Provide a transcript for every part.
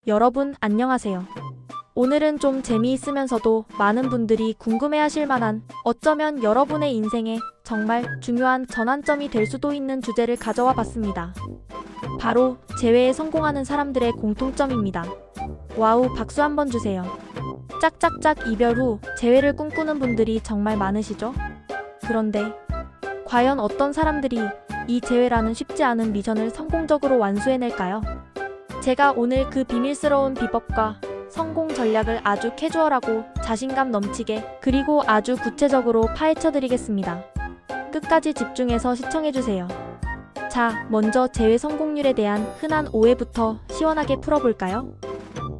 여러분 안녕하세요. 오늘은 좀 재미있으면서도 많은 분들이 궁금해하실 만한, 어쩌면 여러분의 인생에 정말 중요한 전환점이 될 수도 있는 주제를 가져와 봤습니다. 바로 재회에 성공하는 사람들의 공통점입니다. 와우, 박수 한번 주세요. 짝짝짝 이별 후 재회를 꿈꾸는 분들이 정말 많으시죠? 그런데 과연 어떤 사람들이 이 재회라는 쉽지 않은 미션을 성공적으로 완수해낼까요? 제가 오늘 그 비밀스러운 비법과 성공 전략을 아주 캐주얼하고 자신감 넘치게, 그리고 아주 구체적으로 파헤쳐드리겠습니다. 끝까지 집중해서 시청해주세요. 자, 먼저 재회 성공률에 대한 흔한 오해부터 시원하게 풀어볼까요?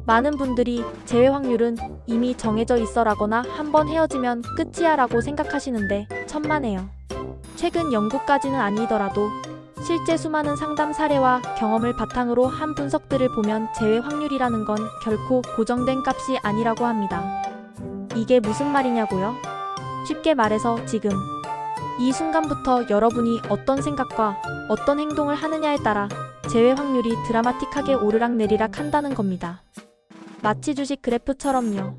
많은 분들이 재회 확률은 이미 정해져 있어라거나 한번 헤어지면 끝이야 라고 생각하시는데 천만에요. 최근 연구까지는 아니더라도 실제 수많은 상담 사례와 경험을 바탕으로 한 분석들을 보면 재회 확률이라는 건 결코 고정된 값이 아니라고 합니다. 이게 무슨 말이냐고요? 쉽게 말해서 지금 이 순간부터 여러분이 어떤 생각과 어떤 행동을 하느냐에 따라 재회 확률이 드라마틱하게 오르락내리락 한다는 겁니다. 마치 주식 그래프처럼요.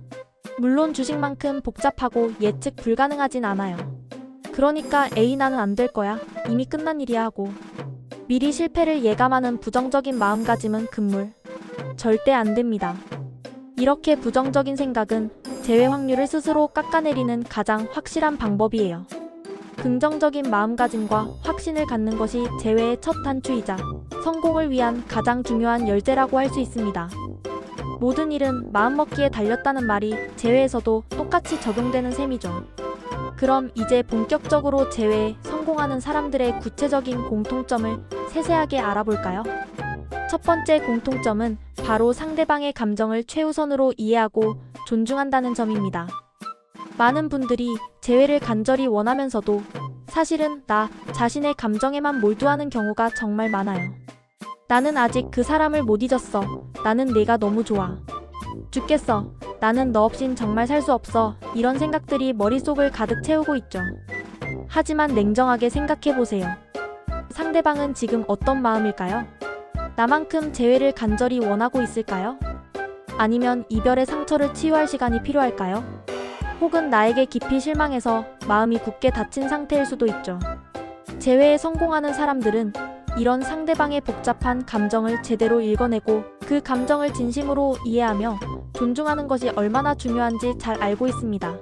물론 주식만큼 복잡하고 예측 불가능하진 않아요. 그러니까 에이 나는 안 될 거야, 이미 끝난 일이야 하고 미리 실패를 예감하는 부정적인 마음가짐은 금물. 절대 안 됩니다. 이렇게 부정적인 생각은 재회 확률을 스스로 깎아내리는 가장 확실한 방법이에요. 긍정적인 마음가짐과 확신을 갖는 것이 재회의 첫 단추이자 성공을 위한 가장 중요한 열쇠라고 할 수 있습니다. 모든 일은 마음먹기에 달렸다는 말이 재회에서도 똑같이 적용되는 셈이죠. 그럼 이제 본격적으로 재회에 성공하는 사람들의 구체적인 공통점을 세세하게 알아볼까요? 첫 번째 공통점은 바로 상대방의 감정을 최우선으로 이해하고 존중한다는 점입니다. 많은 분들이 재회를 간절히 원하면서도 사실은 나 자신의 감정에만 몰두하는 경우가 정말 많아요. 나는 아직 그 사람을 못 잊었어. 나는 내가 너무 좋아. 죽겠어. 나는 너 없인 정말 살 수 없어. 이런 생각들이 머릿속을 가득 채우고 있죠. 하지만 냉정하게 생각해보세요. 상대방은 지금 어떤 마음일까요? 나만큼 재회를 간절히 원하고 있을까요? 아니면 이별의 상처를 치유할 시간이 필요할까요? 혹은 나에게 깊이 실망해서 마음이 굳게 닫힌 상태일 수도 있죠. 재회에 성공하는 사람들은 이런 상대방의 복잡한 감정을 제대로 읽어내고 그 감정을 진심으로 이해하며 존중하는 것이 얼마나 중요한지 잘 알고 있습니다.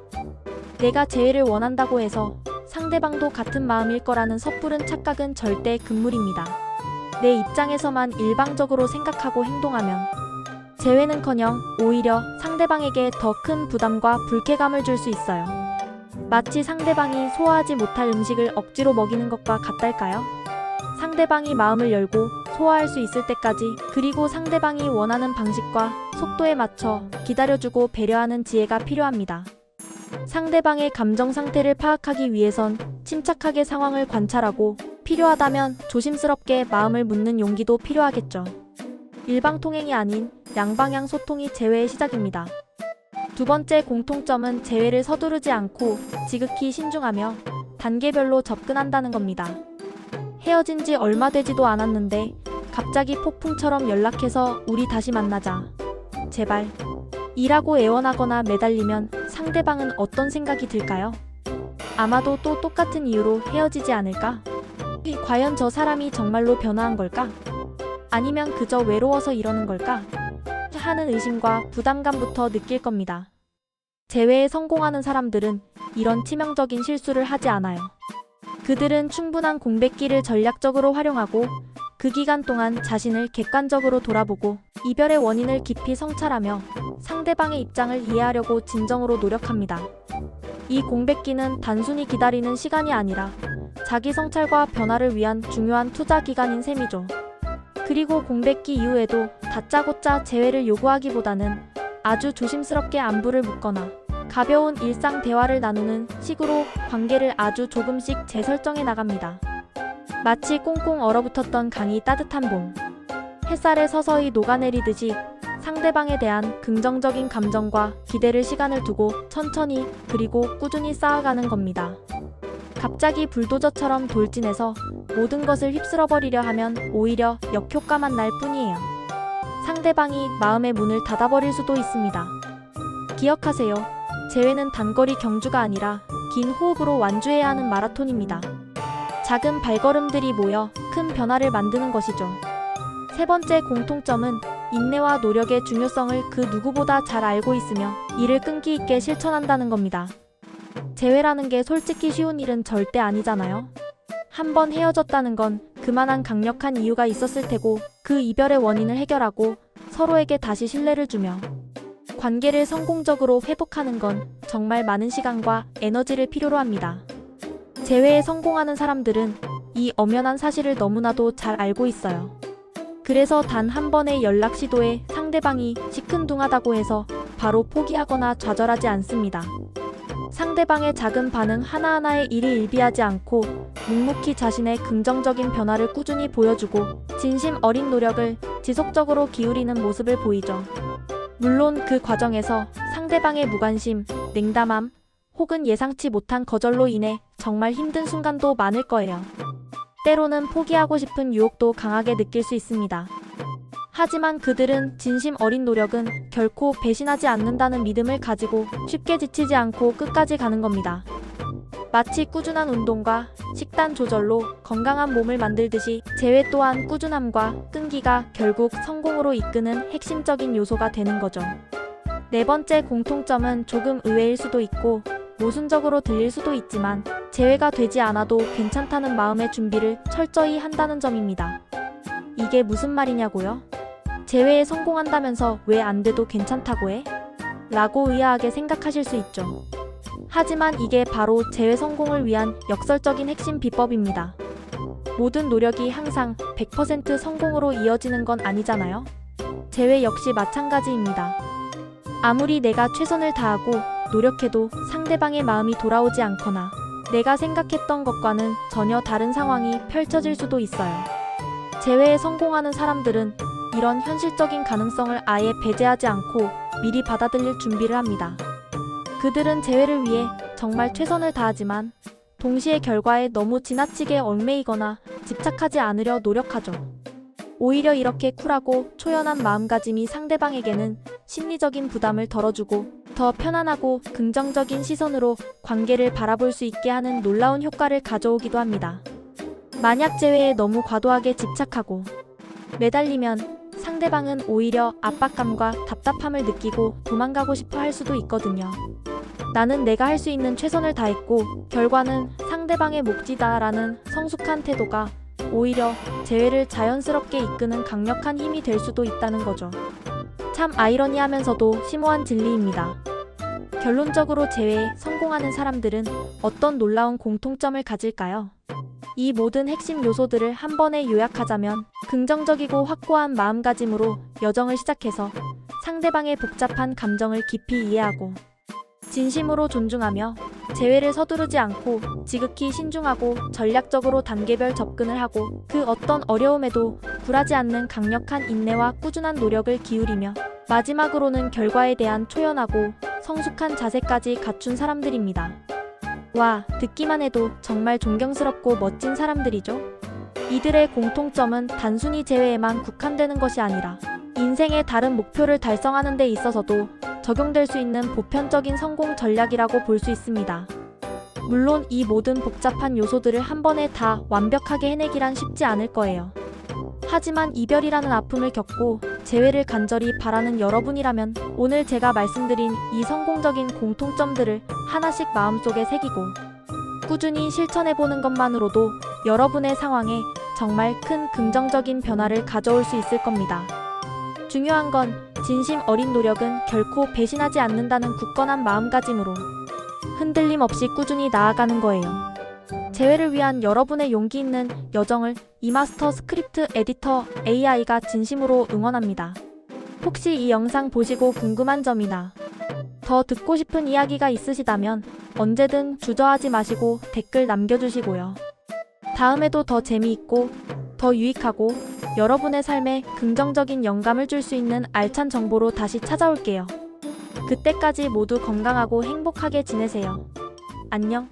내가 재회를 원한다고 해서 상대방도 같은 마음일 거라는 섣부른 착각은 절대 금물입니다. 내 입장에서만 일방적으로 생각하고 행동하면 재회는커녕 오히려 상대방에게 더 큰 부담과 불쾌감을 줄 수 있어요. 마치 상대방이 소화하지 못할 음식을 억지로 먹이는 것과 같달까요? 상대방이 마음을 열고 소화할 수 있을 때까지, 그리고 상대방이 원하는 방식과 속도에 맞춰 기다려주고 배려하는 지혜가 필요합니다. 상대방의 감정 상태를 파악하기 위해선 침착하게 상황을 관찰하고 필요하다면 조심스럽게 마음을 묻는 용기도 필요하겠죠. 일방통행이 아닌 양방향 소통이 재회의 시작입니다. 두 번째 공통점은 재회를 서두르지 않고 지극히 신중하며 단계별로 접근한다는 겁니다. 헤어진 지 얼마 되지도 않았는데 갑자기 폭풍처럼 연락해서 우리 다시 만나자. 제발. 이라고 애원하거나 매달리면 상대방은 어떤 생각이 들까요? 아마도 또 똑같은 이유로 헤어지지 않을까? 과연 저 사람이 정말로 변화한 걸까? 아니면 그저 외로워서 이러는 걸까? 하는 의심과 부담감부터 느낄 겁니다. 재회에 성공하는 사람들은 이런 치명적인 실수를 하지 않아요. 그들은 충분한 공백기를 전략적으로 활용하고 그 기간 동안 자신을 객관적으로 돌아보고 이별의 원인을 깊이 성찰하며 상대방의 입장을 이해하려고 진정으로 노력합니다. 이 공백기는 단순히 기다리는 시간이 아니라 자기 성찰과 변화를 위한 중요한 투자 기간인 셈이죠. 그리고 공백기 이후에도 다짜고짜 재회를 요구하기보다는 아주 조심스럽게 안부를 묻거나 가벼운 일상 대화를 나누는 식으로 관계를 아주 조금씩 재설정해 나갑니다. 마치 꽁꽁 얼어붙었던 강이 따뜻한 봄, 햇살에 서서히 녹아내리듯이 상대방에 대한 긍정적인 감정과 기대를 시간을 두고 천천히 그리고 꾸준히 쌓아가는 겁니다. 갑자기 불도저처럼 돌진해서 모든 것을 휩쓸어버리려 하면 오히려 역효과만 날 뿐이에요. 상대방이 마음의 문을 닫아버릴 수도 있습니다. 기억하세요. 재회는 단거리 경주가 아니라 긴 호흡으로 완주해야 하는 마라톤입니다. 작은 발걸음들이 모여 큰 변화를 만드는 것이죠. 세 번째 공통점은 인내와 노력의 중요성을 그 누구보다 잘 알고 있으며 이를 끈기 있게 실천한다는 겁니다. 재회라는 게 솔직히 쉬운 일은 절대 아니잖아요. 한 번 헤어졌다는 건 그만한 강력한 이유가 있었을 테고 그 이별의 원인을 해결하고 서로에게 다시 신뢰를 주며 관계를 성공적으로 회복하는 건 정말 많은 시간과 에너지를 필요로 합니다. 재회에 성공하는 사람들은 이 엄연한 사실을 너무나도 잘 알고 있어요. 그래서 단 한 번의 연락 시도에 상대방이 시큰둥하다고 해서 바로 포기하거나 좌절하지 않습니다. 상대방의 작은 반응 하나하나에 이리 일비하지 않고 묵묵히 자신의 긍정적인 변화를 꾸준히 보여주고 진심 어린 노력을 지속적으로 기울이는 모습을 보이죠. 물론 그 과정에서 상대방의 무관심, 냉담함, 혹은 예상치 못한 거절로 인해 정말 힘든 순간도 많을 거예요. 때로는 포기하고 싶은 유혹도 강하게 느낄 수 있습니다. 하지만 그들은 진심 어린 노력은 결코 배신하지 않는다는 믿음을 가지고 쉽게 지치지 않고 끝까지 가는 겁니다. 마치 꾸준한 운동과 식단 조절로 건강한 몸을 만들듯이 재회 또한 꾸준함과 끈기가 결국 성공으로 이끄는 핵심적인 요소가 되는 거죠. 네 번째 공통점은 조금 의외일 수도 있고 모순적으로 들릴 수도 있지만 재회가 되지 않아도 괜찮다는 마음의 준비를 철저히 한다는 점입니다. 이게 무슨 말이냐고요? 재회에 성공한다면서 왜 안 돼도 괜찮다고 해? 라고 의아하게 생각하실 수 있죠. 하지만 이게 바로 재회 성공을 위한 역설적인 핵심 비법입니다. 모든 노력이 항상 100% 성공으로 이어지는 건 아니잖아요. 재회 역시 마찬가지입니다. 아무리 내가 최선을 다하고 노력해도 상대방의 마음이 돌아오지 않거나 내가 생각했던 것과는 전혀 다른 상황이 펼쳐질 수도 있어요. 재회에 성공하는 사람들은 이런 현실적인 가능성을 아예 배제하지 않고 미리 받아들일 준비를 합니다. 그들은 재회를 위해 정말 최선을 다하지만 동시에 결과에 너무 지나치게 얽매이거나 집착하지 않으려 노력하죠. 오히려 이렇게 쿨하고 초연한 마음가짐이 상대방에게는 심리적인 부담을 덜어주고 더 편안하고 긍정적인 시선으로 관계를 바라볼 수 있게 하는 놀라운 효과를 가져오기도 합니다. 만약 재회에 너무 과도하게 집착하고 매달리면 상대방은 오히려 압박감과 답답함을 느끼고 도망가고 싶어 할 수도 있거든요. 나는 내가 할 수 있는 최선을 다했고 결과는 상대방의 몫이다라는 성숙한 태도가 오히려 재회를 자연스럽게 이끄는 강력한 힘이 될 수도 있다는 거죠. 참 아이러니하면서도 심오한 진리입니다. 결론적으로 재회에 성공하는 사람들은 어떤 놀라운 공통점을 가질까요? 이 모든 핵심 요소들을 한 번에 요약하자면 긍정적이고 확고한 마음가짐으로 여정을 시작해서 상대방의 복잡한 감정을 깊이 이해하고 진심으로 존중하며 재회를 서두르지 않고 지극히 신중하고 전략적으로 단계별 접근을 하고 그 어떤 어려움에도 굴하지 않는 강력한 인내와 꾸준한 노력을 기울이며 마지막으로는 결과에 대한 초연하고 성숙한 자세까지 갖춘 사람들입니다. 와, 듣기만 해도 정말 존경스럽고 멋진 사람들이죠. 이들의 공통점은 단순히 재회에만 국한되는 것이 아니라 인생의 다른 목표를 달성하는 데 있어서도 적용될 수 있는 보편적인 성공 전략이라고 볼 수 있습니다. 물론 이 모든 복잡한 요소들을 한 번에 다 완벽하게 해내기란 쉽지 않을 거예요. 하지만 이별이라는 아픔을 겪고 재회를 간절히 바라는 여러분이라면 오늘 제가 말씀드린 이 성공적인 공통점들을 하나씩 마음속에 새기고 꾸준히 실천해보는 것만으로도 여러분의 상황에 정말 큰 긍정적인 변화를 가져올 수 있을 겁니다. 중요한 건 진심 어린 노력은 결코 배신하지 않는다는 굳건한 마음가짐으로 흔들림 없이 꾸준히 나아가는 거예요. 재회를 위한 여러분의 용기 있는 여정을 이마스터 스크립트 에디터 AI가 진심으로 응원합니다. 혹시 이 영상 보시고 궁금한 점이나 더 듣고 싶은 이야기가 있으시다면 언제든 주저하지 마시고 댓글 남겨주시고요. 다음에도 더 재미있고 더 유익하고 여러분의 삶에 긍정적인 영감을 줄 수 있는 알찬 정보로 다시 찾아올게요. 그때까지 모두 건강하고 행복하게 지내세요. 안녕.